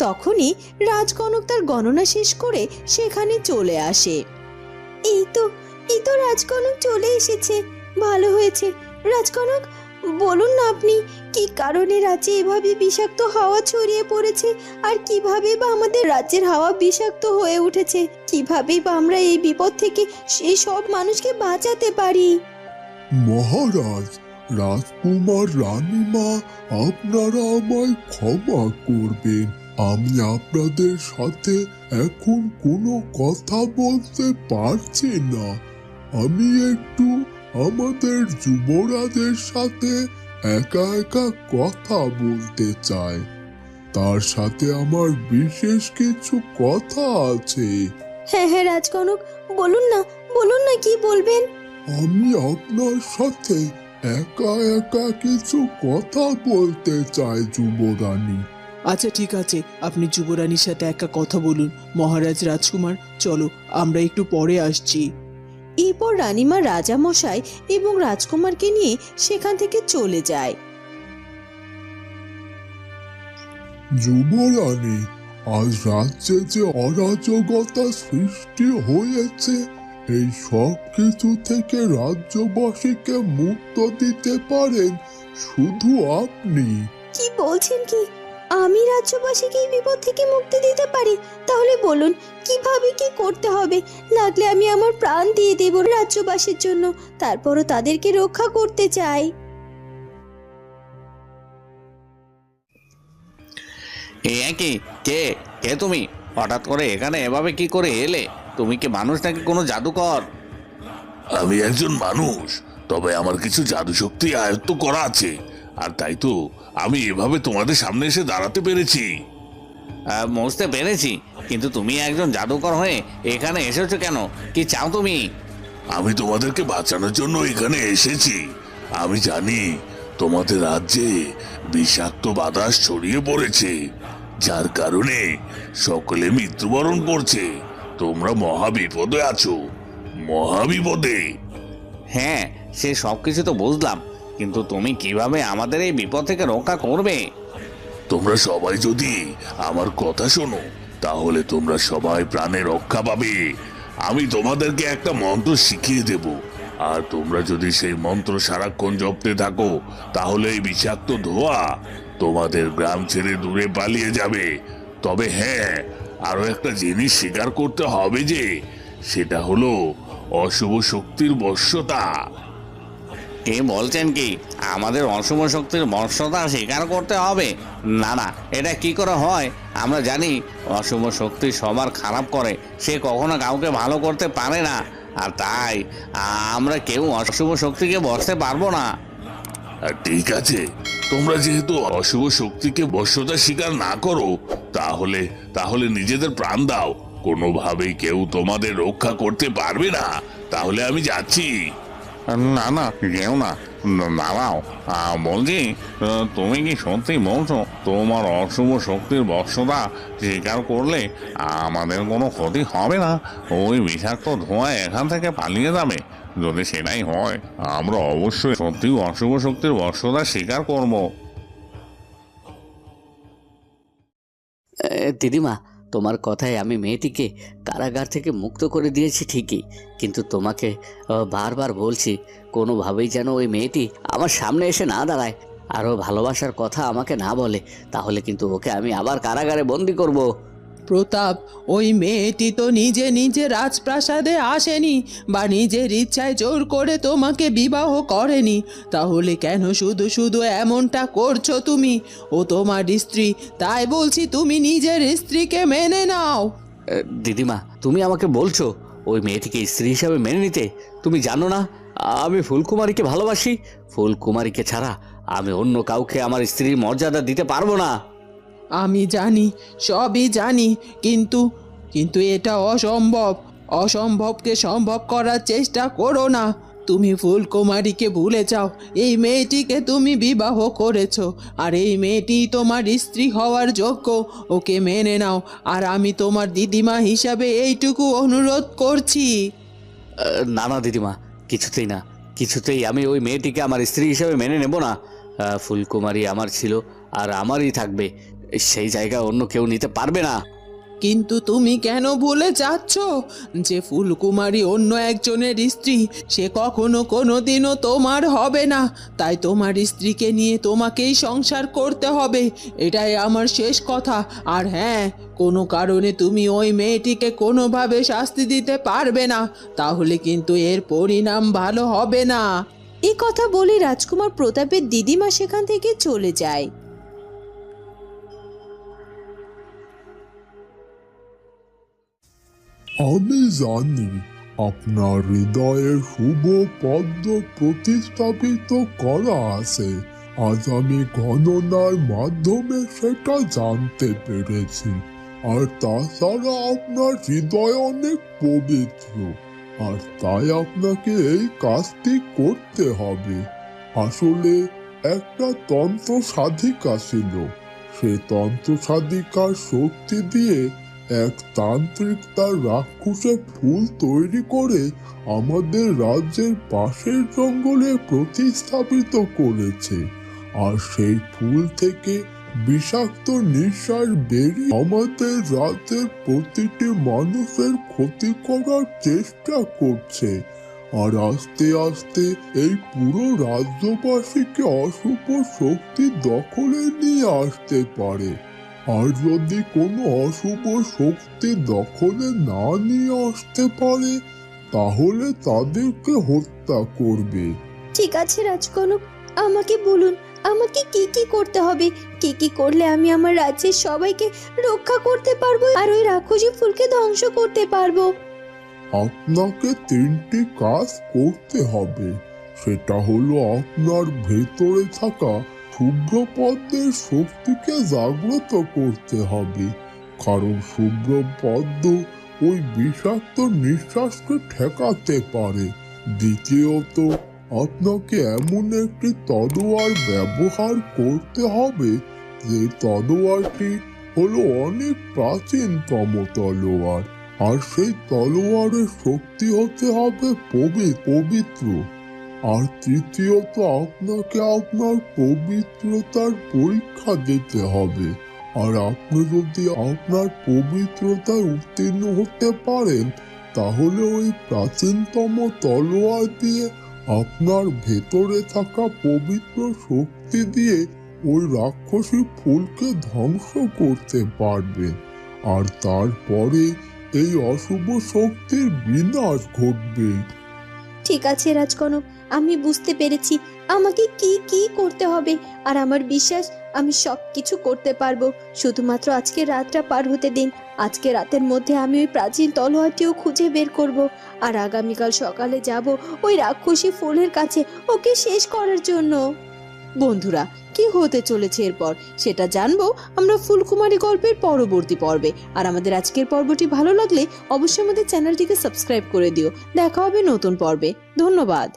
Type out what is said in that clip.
তখনই রাজকনক তার গণনা শেষ করে সেখানে চলে আসে। এই তো রাজকনক চলে এসেছে, ভালো হয়েছে। রাজকনক, বলুন না আপনি কি কারণে রাজ্যে এভাবে বিষাক্ত হাওয়া ছড়িয়ে পড়েছে, আর কিভাবে বা আমাদের রাজ্যের হাওয়া বিষাক্ত হয়ে উঠেছে, কিভাবে বা আমরা এই বিপদ থেকে সেই সব মানুষকে বাঁচাতে পারি। মহারাজ, রাজকুমার, রানীমা, আপনারা আমায় ক্ষমা করবেন। আমি আপনাদের সাথে এখন কোনো কথা বলতে পারছি না। আমি একটু আমাদের যুবরাজের সাথে একা একা কথা বলতে চাই। তার সাথে আমার বিশেষ কিছু কথা আছে। হ্যাঁ হ্যাঁ রাজকনক, বলুন না কি বলবেন। আমি আপনার সাথে একা একা কিছু কথা বলতে চাই যুবরানী। আচ্ছা ঠিক আছে, আপনি যুবরানীর সাথে একা কথা বলুন। মহারাজ, রাজকুমার, চলো আমরা একটু পরে আসছি। এরপর রানীমা রাজামশাই এবং রাজকুমারকে নিয়ে সেখান থেকে চলে যায়। যুবরানী, আজ রাজ্যে যে অরাজকতা সৃষ্টি হয়েছে, এই সব কিছু থেকে রাজ্যবাসীকে মুক্ত দিতে পারেন শুধু আপনি। কি বলছেন কি? আমি রাজ্যবাসীকে এই বিপদ থেকে মুক্তি দিতে পারি? তাহলে বলুন কিভাবে কি করতে হবে। লাগলে আমি আমার প্রাণ দিয়ে দেব রাজ্যবাসীর জন্য, তারপরও তাদেরকে রক্ষা করতে চাই। এই একই কে কে তুমি? হঠাৎ করে এখানে এভাবে কি করে এলে? তুমি কি মানুষ নাকি কোনো জাদুকর? আমি একজন মানুষ, তবে আমার কিছু জাদু শক্তি আয়ত্ত করা আছে, আর তাই তো আমি এভাবে তোমাদের সামনে এসে দাঁড়াতে পেরেছি। বুঝতে পেরেছি, কিন্তু তুমি একজন জাদুকর হয়ে এখানে এসেছো কেন? কি চাও তুমি? আমি তোমাদেরকে বাঁচানোর জন্য এখানে এসেছি। আমি জানি তোমাদের রাজ্যে বিষাক্ত বাতাস ছড়িয়ে পড়েছে, যার কারণে সকলে মৃত্যুবরণ করছে। তোমরা মহাবিপদে আছো, মহাবিপদে। হ্যাঁ, সে সব কিছু তো বুঝলাম, কিন্তু তুমি কিভাবে আমাদের এই বিপদ থেকে রক্ষা করবে? তোমরা সবাই যদি আমার কথা শোনো, তাহলে তোমরা সবাই প্রাণে রক্ষা পাবে। আমি তোমাদেরকে একটা মন্ত্র শিখিয়ে দেব, আর তোমরা যদি সেই মন্ত্র সারাক্ষণ জপতে থাকো, তাহলে এই বিষাক্ত ধোঁয়া তোমাদের গ্রাম ছেড়ে দূরে পালিয়ে যাবে। তবে হ্যাঁ, আরো একটা জিনিস স্বীকার করতে হবে, যে সেটা হলো অশুভ শক্তির বশ্যতা। কে বলছেন কি আমাদের অশুভ শক্তির বশ্যতা স্বীকার করতে হবে? না না, এটা কি করে হয়? আমরা জানি অশুভ শক্তি সবার খারাপ করে, সে কখনো কাউকে ভালো করতে পারে না, আর তাই আমরা কেউ অশুভ শক্তিকে বসতে পারবো না। আর ঠিক আছে, তোমরা যেহেতু অশুভ শক্তিকে বশ্যতা স্বীকার না করো, তাহলে তাহলে নিজেদের প্রাণ দাও। কোনোভাবেই কেউ তোমাদের রক্ষা করতে পারবে না। তাহলে আমি যাচ্ছি। না না, কেউ না, দাঁড়াও। বলছি, তুমি কি সত্যি বলছো তোমার অশুভ শক্তির বশ্যতা স্বীকার করলে আমাদের কোনো ক্ষতি হবে না? ওই বিষাক্ত ধোঁয়া এখান থেকে পালিয়ে যাবে? যদি সেটাই হয়, আমরা অবশ্যই সত্যি অশুভ শক্তির বশ্যতা স্বীকার করব। দিদিমা, তোমার কথায় আমি মেয়েটিকে কারাগার থেকে মুক্ত করে দিয়েছি ঠিকই, কিন্তু তোমাকে বারবার বলছি কোনোভাবেই যেন ওই মেয়েটি আমার সামনে এসে না দাঁড়ায়, আরও ভালোবাসার কথা আমাকে না বলে, তাহলে কিন্তু ওকে আমি আবার কারাগারে বন্দি করব। প্রতাপ, ওই মেয়েটি তো নিজে রাজপ্রাসাদে আসেনি বা নিজের ইচ্ছায় জোর করে তোমাকে বিবাহ করেনি, তাহলে কেন শুধু শুধু এমনটা করছো তুমি? ও তোমার স্ত্রী, তাই বলছি তুমি নিজের স্ত্রীকে মেনে নাও। দিদিমা, তুমি আমাকে বলছো ওই মেয়েটিকে স্ত্রী হিসাবে মেনে নিতে? তুমি জানো না আমি ফুলকুমারীকে ভালোবাসি? ফুলকুমারীকে ছাড়া আমি অন্য কাউকে আমার স্ত্রীর মর্যাদা দিতে পারবো না। আমি জানি, সবই জানি, কিন্তু কিন্তু এটা অসম্ভব। অসম্ভবকে সম্ভব করার চেষ্টা করো না। তুমি ফুলকুমারীকে ভুলে যাও। এই মেয়েটিকে তুমি বিবাহ করেছো, আর এই মেয়েটি তোমার স্ত্রী হওয়ার যোগ্য। ওকে মেনে নাও, আর আমি তোমার দিদিমা হিসাবে এইটুকু অনুরোধ করছি। না না দিদিমা, কিছুতেই না, কিছুতেই আমি ওই মেয়েটিকে আমার স্ত্রী হিসাবে মেনে নেব না। ফুলকুমারী আমার ছিল আর আমারই থাকবে। সেই জায়গা অন্য কেউ নিতে পারবে না। কিন্তু তুমি কেন ভুলে যাচ্ছ যে ফুলকুমারী অন্য একজনের স্ত্রী? সে কখনো কোনোদিনও তোমার হবে না। তাই তোমার স্ত্রীকে নিয়ে তোমাকেই সংসার করতে হবে, এটাই আমার শেষ কথা। আর হ্যাঁ, কোনো কারণে তুমি ওই মেয়েটিকে কোনোভাবে শাস্তি দিতে পারবে না, তাহলে কিন্তু এর পরিণাম ভালো হবে না। এই কথা বলে রাজকুমার প্রতাপের দিদিমা সেখান থেকে চলে যায়। আমি জানি আপনার হৃদয়ে শুভ পদ্ম প্রতিস্থাপিত করা আছে। আজ আমি গণনার মাধ্যমে সেটা জানতে পেরেছি। আর তাছাড়া আপনার হৃদয় অনেক পবিত্র, আর তাই আপনাকে এই কাজটি করতে হবে। আসলে একটা তন্ত্র সাধিকা ছিল, সে তন্ত্র সাধিকার শক্তি দিয়ে এক তান্ত্রিক তার রাক্ষসের ফুল তৈরি করে আমাদের রাজ্যের পাশের জঙ্গলে প্রতিস্থাপিত করেছে। আর সেই ফুল থেকে বিষাক্ত নিঃশ্বাস বেরিয়ে আমাদের রাজ্যের প্রতিটি মানুষের ক্ষতি করার চেষ্টা করছে। আর আস্তে আস্তে এই পুরো রাজ্যবাসীকে অশুভ শক্তি দখলে নিয়ে আসতে পারে। আর যদি কোনো অশুভ শক্তি দখলে না নিয়ে আসতে পারে, তাহলে তাদেরকে হত্যা করবে। ঠিক আছে রাজকনক, আমাকে বলুন আমাকে কি কি করতে হবে, কি কি করলে আমি আমার রাজ্যের সবাইকে রক্ষা করতে পারবো আর ওই রাক্ষসী ফুলকে ধ্বংস করতে পারবো। আপনাকে 3টি কাজ করতে হবে। সেটা হলো আপনার ভেতরে থাকা শুভ্র পদ্মের শক্তিকে জাগ্রত করতে হবে, কারণ শুভ্র পদ্ম ওই বিষাক্ত নিঃশ্বাসকে ঠেকাতে পারে। দ্বিতীয়ত, আপনাকে এমন একটি তলোয়ার ব্যবহার করতে হবে যে তলোয়ারটি হলো অনেক প্রাচীনতম তলোয়ার, আর সেই তলোয়ারের শক্তি হতে হবে পবিত্র। আর তৃতীয়ত, আপনাকে আপনার পবিত্রতার পরীক্ষা দিতে হবে। আর আপনি যদি আপনার পবিত্রতায় উত্তীর্ণ হতে পারেন, তাহলে ওই প্রাচীনতম তলোয়ার দিয়ে আপনার ভেতরে থাকা পবিত্র শক্তি দিয়ে ওই রাক্ষসী ফুলকে ধ্বংস করতে পারবেন। আর তারপরে এই অশুভ শক্তির বিনাশ ঘটবে। ঠিক আছে রাজকনক, আমি বুঝতে পেরেছি আমাকে কি কি করতে হবে। আর আমার বিশ্বাস আমি সব কিছু করতে পারবো। শুধুমাত্র আজকে রাতটা পার হতে দিন। আজকে রাতের মধ্যে আমি ওই প্রাচীন তলোয়ারটিও খুঁজে বের করব। আর আগামীকাল সকালে যাব ওই রাক্ষসী ফুলের কাছে ওকে শেষ করার জন্য। বন্ধুরা, কি হতে চলেছে এরপর সেটা জানবো আমরা ফুলকুমারী গল্পের পরবর্তী পর্বে। আর আমাদের আজকের পর্বটি ভালো লাগলে অবশ্যই আমাদের চ্যানেলটিকে সাবস্ক্রাইব করে দিও। দেখা হবে নতুন পর্বে। ধন্যবাদ।